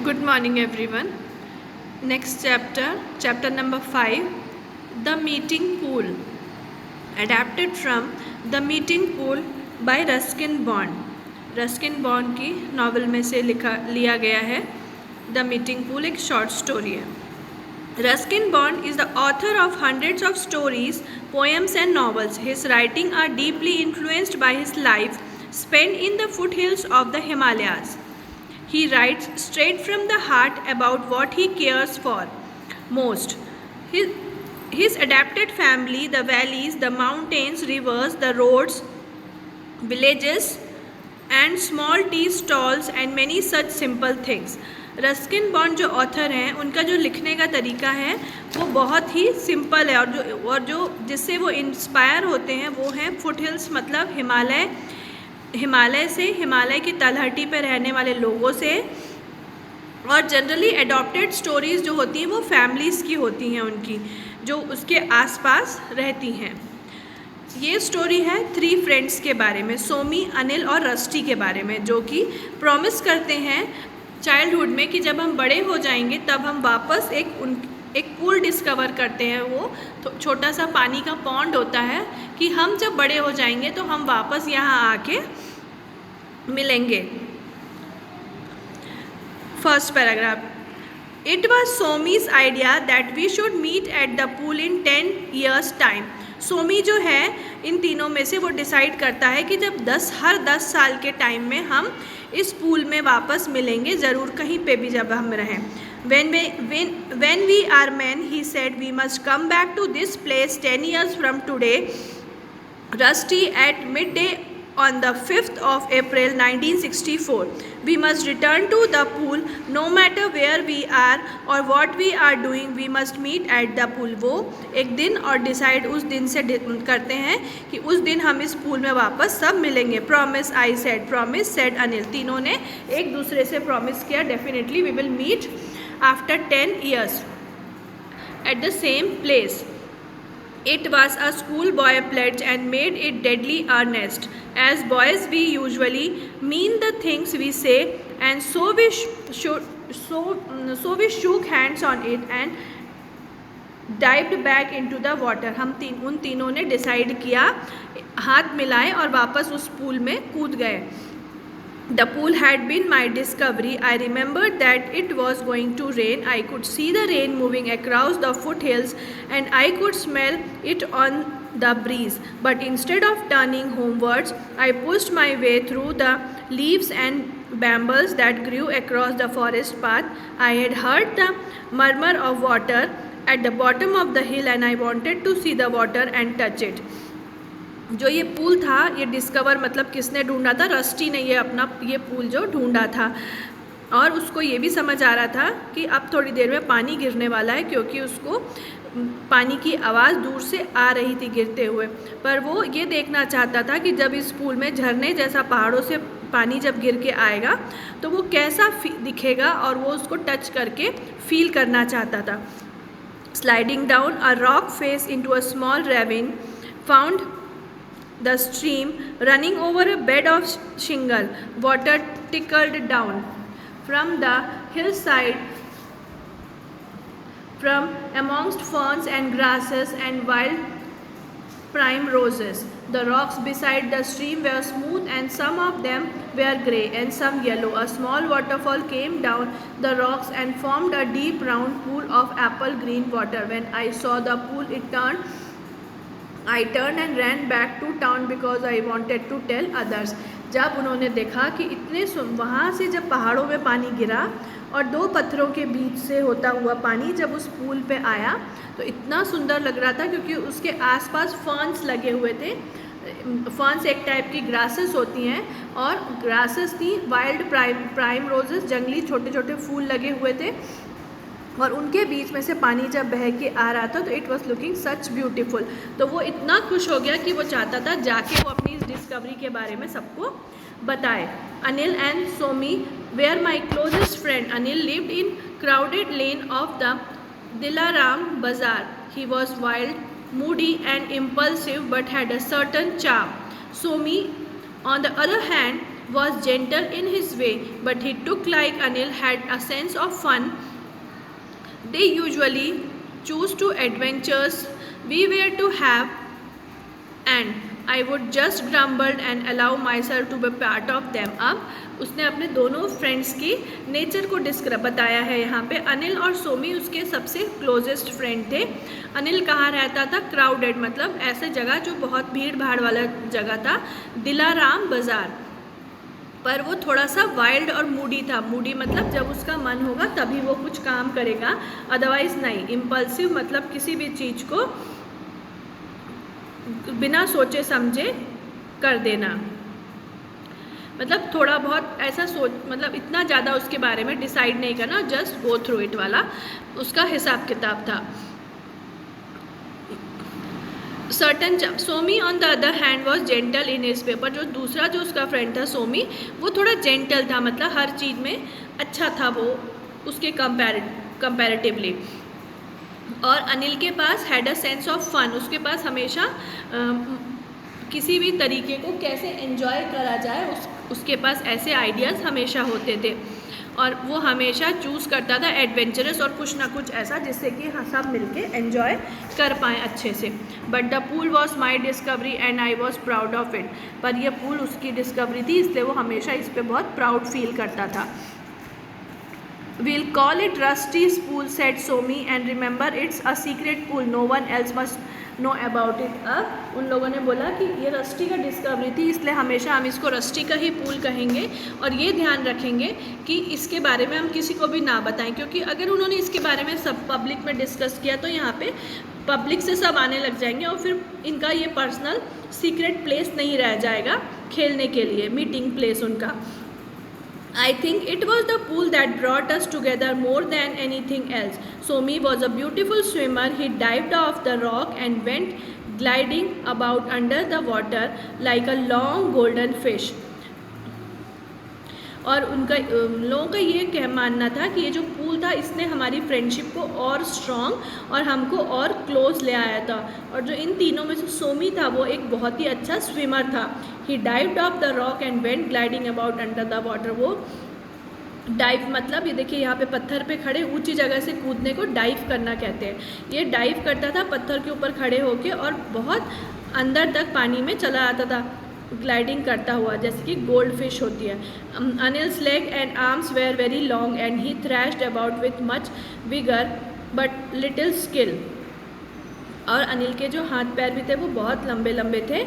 Good morning, everyone. Next chapter, chapter number 5, The Meeting Pool. Adapted from The Meeting Pool by Ruskin Bond. Ruskin bond की novel में से लिया गया है. The meeting pool एक short story है. Ruskin Bond is the author of hundreds of stories, poems and novels. His writings are deeply influenced by his life spent in the foothills of the Himalayas. He writes straight from the heart about what he cares for most. His adapted family, the valleys, the mountains, rivers, the roads, villages and small tea stalls and many such simple things. Ruskin bond जो author हैं उनका जो लिखने का तरीका है वो बहुत ही सिंपल है और जो जिससे वो इंस्पायर होते हैं वो हैं फुट हिल्स, मतलब हिमालय से, हिमालय की तलहटी पर रहने वाले लोगों से. और जनरली एडॉप्टेड स्टोरीज़ जो होती हैं वो फैमिलीज़ की होती हैं, उनकी जो उसके आसपास रहती हैं. ये स्टोरी है 3 फ्रेंड्स के बारे में, सोमी, अनिल और रस्टी के बारे में, जो कि प्रॉमिस करते हैं चाइल्डहुड में कि जब हम बड़े हो जाएंगे तब हम वापस एक पूल डिस्कवर करते हैं. वो छोटा सा पानी का पॉन्ड होता है कि हम जब बड़े हो जाएंगे तो हम वापस यहाँ आके मिलेंगे. First paragraph. It was Somi's idea that we should meet at the pool in 10 years time. Somi जो है इन तीनों में से वो डिसाइड करता है कि जब हर 10 साल के टाइम में हम इस पूल में वापस मिलेंगे, ज़रूर कहीं पे भी जब हम रहें. When we are men, he said, we must come back to this place 10 years from today. Rusty at midday on the 5th of April 1964. We must return to the pool no matter where we are or what we are doing. We must meet at the pool. वो एक दिन और decide उस दिन से करते हैं कि उस दिन हम इस पूल में वापस सब मिलेंगे. Promise, I said. Promise, said Anil. तीनों ने एक दूसरे से प्रॉमिस किया, definitely we will meet after 10 years at the same place. It was a schoolboy pledge and made it deadly earnest. As boys we usually mean the things we say, and so we shook hands on it and dived back into the water. उन तीनों ने decide किया, हाथ मिलाए और वापस उस pool में कूद गए. The pool had been my discovery. I remembered that it was going to rain. I could see the rain moving across the foothills and I could smell it on the breeze. But instead of turning homewards, I pushed my way through the leaves and brambles that grew across the forest path. I had heard the murmur of water at the bottom of the hill and I wanted to see the water and touch it. जो ये pool था, ये discover मतलब किसने ढूंढा था? Rusty ने ये पूल जो ढूंढा था. और उसको ये भी समझ आ रहा था कि अब थोड़ी देर में पानी गिरने वाला है, क्योंकि उसको पानी की आवाज़ दूर से आ रही थी गिरते हुए. पर वो ये देखना चाहता था कि जब इस पूल में झरने जैसा पहाड़ों से पानी जब गिर के आएगा तो वो कैसा दिखेगा, और वो उसको टच करके फील करना चाहता था. Sliding down a rock face into a small ravine, found the stream running over a bed of shingle. Water trickled down from the hillside from amongst ferns and grasses and wild prime roses. The rocks beside the stream were smooth and some of them were grey and some yellow. A small waterfall came down the rocks and formed a deep round pool of apple green water. When I saw the pool, I turned and ran back to town because I wanted to tell others. जब उन्होंने देखा कि वहाँ से जब पहाड़ों में पानी गिरा और 2 पत्थरों के बीच से होता हुआ पानी जब उस पूल पे आया तो इतना सुंदर लग रहा था, क्योंकि उसके आसपास फर्न्स लगे हुए थे. फर्न्स एक टाइप की ग्रासेस होती हैं, और ग्रासेस थी वाइल्ड प्राइम रोजेस, जंगली छोटे छोटे फूल लगे हुए थे, और उनके बीच में से पानी जब बह के आ रहा था तो it was looking such beautiful. तो वो इतना खुश हो गया कि वो चाहता था जाके वो अपनी इस डिस्कवरी के बारे में सबको बताए. Anil and Somi were my closest friend. Anil lived in crowded lane of the Dilaram Bazaar. He was wild, moody and impulsive but had a certain charm. Somi, on the other hand, was gentle in his way, but he took like Anil had a sense of fun. They usually choose to adventures we were to have, and I would just grumble and allow myself to be part of them. अब उसने अपने दोनों friends की nature को describe बताया है यहाँ पे। अनिल और सोमी उसके सबसे क्लोजेस्ट फ्रेंड थे। अनिल कहाँ रहता था? क्राउडेड, मतलब ऐसे जगह जो बहुत भीड़ भाड़ वाला जगह था, दिलाराम बाज़ार। पर वो थोड़ा सा वाइल्ड और मूडी था। मूडी मतलब जब उसका मन होगा तभी वो कुछ काम करेगा, अदरवाइज नहीं। इम्पल्सिव मतलब किसी भी चीज़ को बिना सोचे समझे कर देना, मतलब थोड़ा बहुत ऐसा सोच, मतलब इतना ज़्यादा उसके बारे में डिसाइड नहीं करना, जस्ट गो थ्रू इट वाला उसका हिसाब किताब था। Certain Sammy on the other hand was gentle in his paper. जो दूसरा जो उसका फ्रेंड था सोमी, वो थोड़ा जेंटल था, मतलब हर चीज़ में अच्छा था वो उसके कंपैरेटिवली। और अनिल के पास had a sense of fun, उसके पास हमेशा किसी भी तरीके को कैसे एंजॉय करा जाए उसके पास ऐसे आइडियाज़ हमेशा होते थे। और वो हमेशा चूज़ करता था एडवेंचरस और कुछ ना कुछ ऐसा जिससे कि हम सब मिलके एंजॉय कर पाएँ अच्छे से। But the pool was my discovery and I was proud of it. पर यह पूल उसकी डिस्कवरी थी, इसलिए वो हमेशा इस पर बहुत प्राउड फील करता था। We'll call it Rusty's pool, said Somi, and remember it's a secret pool. No one else must know about it. अब उन लोगों ने बोला कि ये रस्टी का डिस्कवरी थी, इसलिए हमेशा हम इसको रस्टी का ही पूल कहेंगे और ये ध्यान रखेंगे कि इसके बारे में हम किसी को भी ना बताएं, क्योंकि अगर उन्होंने इसके बारे में सब पब्लिक में डिस्कस किया तो यहाँ पे पब्लिक से सब आने लग जाएंगे और फिर इनका ये पर्सनल सीक्रेट प्लेस नहीं रह जाएगा खेलने के लिए, मीटिंग प्लेस उनका। I think it was the pool that brought us together more than anything else. Somi was a beautiful swimmer. He dived off the rock and went gliding about under the water like a long golden fish. और उनका लोगों का ये मानना था कि ये जो पूल था इसने हमारी फ्रेंडशिप को और स्ट्रॉन्ग और हमको और क्लोज ले आया था। और जो इन तीनों में से सोमी था वो एक बहुत ही अच्छा स्विमर था। He dived off the rock and went gliding about under the water. वो डाइव मतलब ये देखिए यहाँ पे पत्थर पे खड़े ऊंची जगह से कूदने को डाइव करना कहते हैं। ये डाइव करता था पत्थर के ऊपर खड़े होके और बहुत अंदर तक पानी में चला आता था ग्लाइडिंग करता हुआ, जैसे कि गोल्ड फिश होती है। Anil's leg and arms were very long and he thrashed about with much vigour but little skill. और अनिल के जो हाथ पैर भी थे वो बहुत लंबे लंबे थे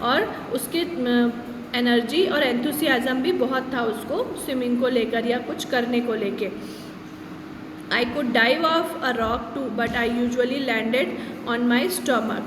और उसके एनर्जी और एंथुसियाज़म भी बहुत था उसको स्विमिंग को लेकर या कुछ करने को लेके। I could dive off a rock too but I usually landed on my stomach.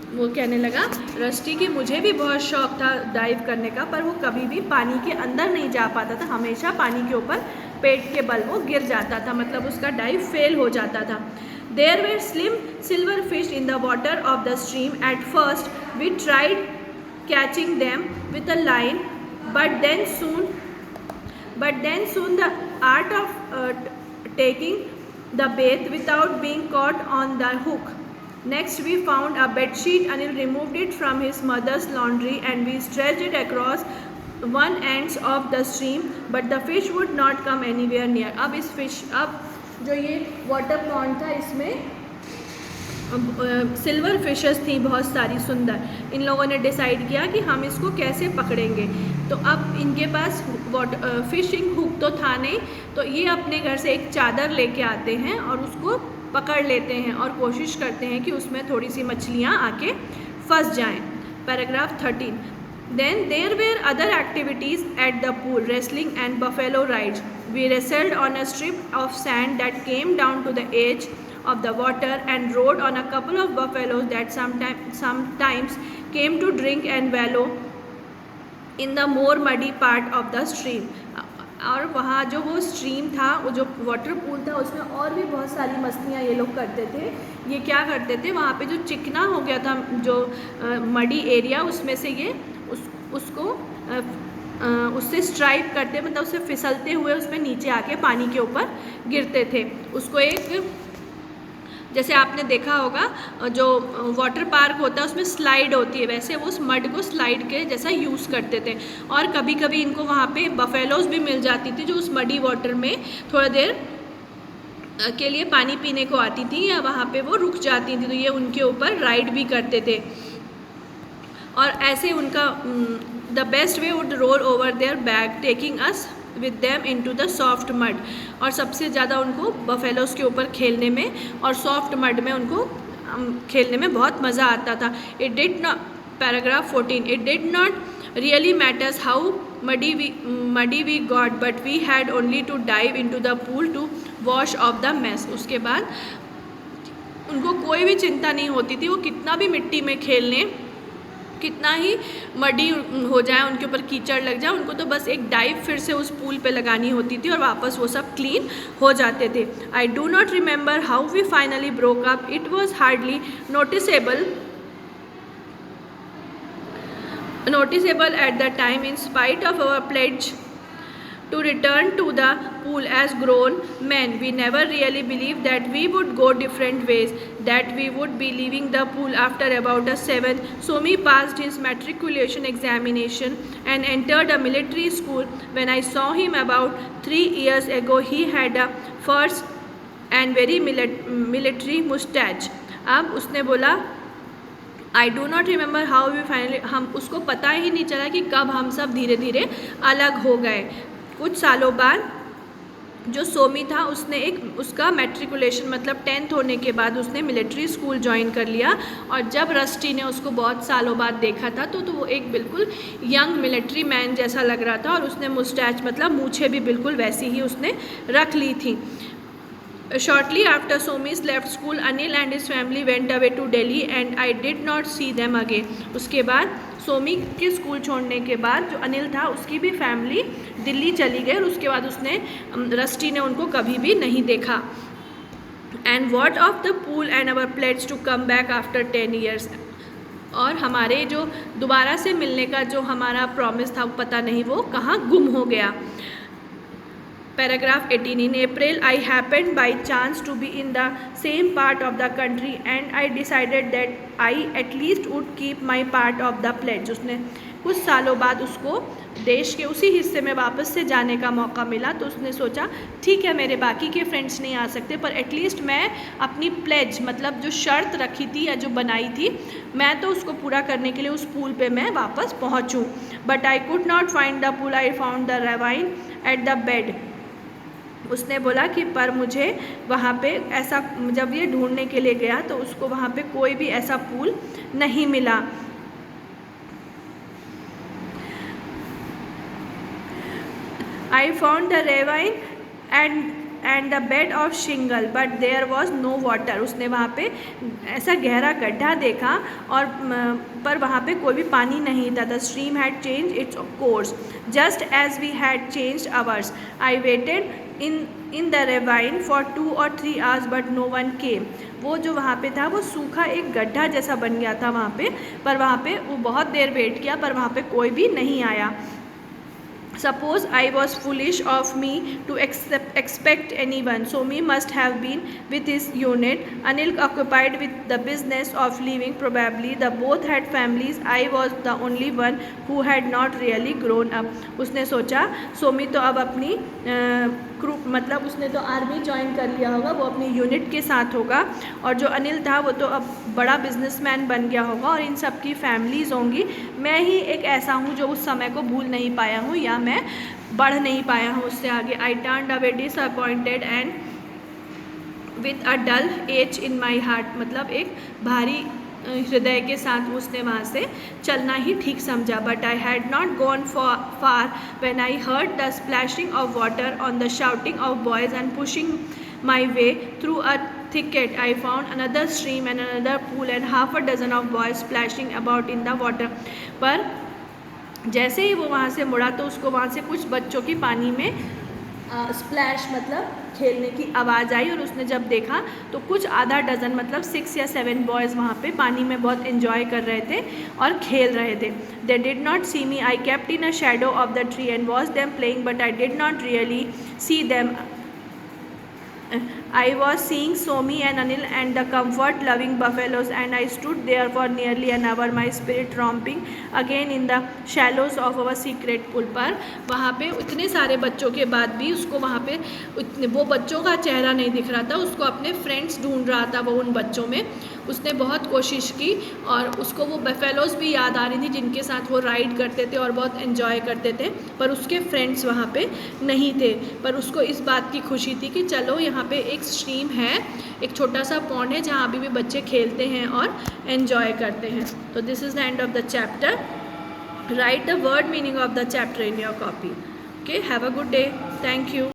वो कहने लगा रस्टी की मुझे भी बहुत शौक था डाइव करने का, पर वो कभी भी पानी के अंदर नहीं जा पाता था, हमेशा पानी के ऊपर पेट के बल वो गिर जाता था, मतलब उसका डाइव फेल हो जाता था। There were slim silver fish in the water of the stream. At first we tried catching them with a line, but then soon the art of taking the bait without being caught on the hook. Next we found a bedsheet. Anil removed it from his mother's laundry and we stretched it across one ends of the stream, but the fish would not come anywhere near. अब जो ये water pond था इसमें silver fishes थी बहुत सारी सुंदर। इन लोगों ने डिसाइड किया कि हम इसको कैसे पकड़ेंगे। तो अब इनके पास फिशिंग हुक तो था नहीं, तो ये अपने घर से एक चादर लेके आते हैं और उसको पकड़ लेते हैं और कोशिश करते हैं कि उसमें थोड़ी सी मछलियाँ आके फंस जाएं। Paragraph 13। Then there were other activities at the pool, wrestling and buffalo rides. We wrestled on a strip of sand that came down to the edge of the water and rode on a couple of buffaloes that sometimes came to drink and wallow in the more muddy part of the stream. और वहाँ जो वो stream था, वो जो water pool था, उसमें और भी बहुत सारी मस्तियाँ ये लोग करते थे। ये क्या करते थे, वहाँ पे जो चिकना हो गया था जो मडी एरिया, उसमें से ये उसको उससे स्ट्राइक करते, मतलब उससे फिसलते हुए उसमें नीचे आके पानी के ऊपर गिरते थे। उसको एक जैसे आपने देखा होगा जो वाटर पार्क होता है उसमें स्लाइड होती है, वैसे वो उस मड को स्लाइड के जैसा यूज़ करते थे। और कभी कभी इनको वहाँ पे बफेलोज भी मिल जाती थी जो उस मडी वाटर में थोड़ा देर के लिए पानी पीने को आती थी या वहाँ पे वो रुक जाती थी, तो ये उनके ऊपर राइड भी करते थे। और ऐसे उनका the best way would roll over their back taking us with them into the soft mud. और सबसे ज़्यादा उनको बफेलोज के ऊपर खेलने में और सॉफ्ट मड में उनको खेलने में बहुत मज़ा आता था। It did not, paragraph 14, it did not really matters how muddy we got, but we had only to dive into the pool to wash off the mess। उसके बाद उनको कोई भी चिंता नहीं होती थी, वो कितना भी मिट्टी में खेल लें, कितना ही मडी हो जाए, उनके ऊपर कीचड़ लग जाए, उनको तो बस एक डाइव फिर से उस पूल पे लगानी होती थी और वापस वो सब क्लीन हो जाते थे। I do not remember how we finally broke up, it was hardly noticeable at the time, in spite of our pledge to return to the pool as grown men. We never really believed that we would go different ways, that we would be leaving the pool after about a 7th. Somi passed his matriculation examination and entered a military school. When I saw him about 3 years ago, he had a first and very military mustache. अब उसने बोला I do not remember how we finally, हम उसको पता ही नहीं चला कि कब हम सब धीरे धीरे अलग हो गए। कुछ सालों बाद जो सोमी था उसने उसका मैट्रिकुलेशन मतलब 10th होने के बाद उसने मिलिट्री स्कूल ज्वाइन कर लिया। और जब रस्टी ने उसको बहुत सालों बाद देखा था तो वो एक बिल्कुल यंग मिलिट्री मैन जैसा लग रहा था, और उसने मुस्टैच मतलब मूछें भी बिल्कुल वैसी ही उसने रख ली थी। Shortly after Somi's left school, Anil and his family went away to Delhi and I did not see them again. उसके बाद सोमी के स्कूल छोड़ने के बाद जो अनिल था उसकी भी फैमिली दिल्ली चली गई और उसके बाद उसने रस्टी ने उनको कभी भी नहीं देखा। And what of the pool and our pledge to come back after 10 years? और हमारे जो दोबारा से मिलने का जो हमारा प्रॉमिस था वो पता नहीं वो कहाँ गुम हो गया। Paragraph 18, in April I happened by chance to be in the same part of the country and I decided that I at least would keep my part of the pledge। उसने कुछ सालों बाद उसको देश के उसी हिस्से में वापस से जाने का मौका मिला, तो उसने सोचा ठीक है मेरे बाकी के फ्रेंड्स नहीं आ सकते पर एटलीस्ट मैं अपनी प्लेज मतलब जो शर्त रखी थी या जो बनाई थी मैं तो उसको पूरा करने के लिए उस पूल पे मैं वापस पहुंचूं। But I could not find the pool, I found the ravine at the bed. उसने बोला कि पर मुझे वहाँ पे ऐसा, जब ये ढूंढने के लिए गया तो उसको वहाँ पे कोई भी ऐसा पूल नहीं मिला। I found the ravine and the bed of shingle but there was no water। उसने वहाँ पे ऐसा गहरा गड्ढा देखा और पर वहाँ पे कोई भी पानी नहीं था। The stream had changed its course just as we had changed ours। I waited in the ravine for 2 or 3 hours but no one came। वो जो वहाँ पे था वो सूखा एक गड्ढा जैसा बन गया था वहाँ पे, पर वहाँ पे वो बहुत देर वेट किया पर वहाँ पे कोई भी नहीं आया। Suppose I was foolish of me to expect anyone. Somi must have been with his unit. Anil occupied with the business of leaving probably. The both had families. I was the only one who had not really grown up। उसने सोचा सोमी तो अब अपनी group मतलब उसने तो army join कर लिया होगा, वो अपनी यूनिट के साथ होगा, और जो अनिल था वो तो अब बड़ा बिजनेसमैन बन गया होगा और इन सब की फैमिलीज़ होंगी। मैं ही एक ऐसा हूँ जो उस समय को भूल नहीं पाया हूँ या मैं बढ़ नहीं पाया हूँ उससे आगे। I turned away disappointed and with a dull ache in my heart. मतलब एक भारी हृदय के साथ उसने वहाँ से चलना ही ठीक समझा। But I had not gone far when I heard the splashing of water on the shouting of boys and pushing my way through a thicket। I found another stream and another pool and half a dozen of boys splashing about in the water। पर जैसे ही वो वहाँ से मुड़ा तो उसको वहाँ से कुछ बच्चों की पानी में स्प्लैश मतलब खेलने की आवाज़ आई, और उसने जब देखा तो कुछ आधा डज़न मतलब 6 या 7 बॉयज़ वहाँ पे पानी में बहुत एंजॉय कर रहे थे और खेल रहे थे। They did not see me, I kept in a shadow of the tree and watch them playing but I did not really see them. I was seeing Somi and Anil and the comfort-loving buffaloes, and I stood there for nearly an hour, my spirit romping again in the shallows of our secret pool. पर वहाँ पे इतने सारे बच्चों के बाद भी उसको वहाँ पे वो बच्चों का चेहरा नहीं दिख रहा था, उसको अपने फ्रेंड्स ढूंढ रहा था वो उन बच्चों में। उसने बहुत कोशिश की और उसको वो बफेलोज़ भी याद आ रही थी जिनके साथ वो राइड करते थे और बहुत एंजॉय करते थे, पर उसके फ्रेंड्स वहाँ पे नहीं थे। पर उसको इस बात की खुशी थी कि चलो यहाँ पे एक स्ट्रीम है, एक छोटा सा पॉन्ड है जहाँ अभी भी बच्चे खेलते हैं और एंजॉय करते हैं। तो this is the end of the chapter. Right the word meaning of the chapter in your copy. Okay, have a good day. Thank you.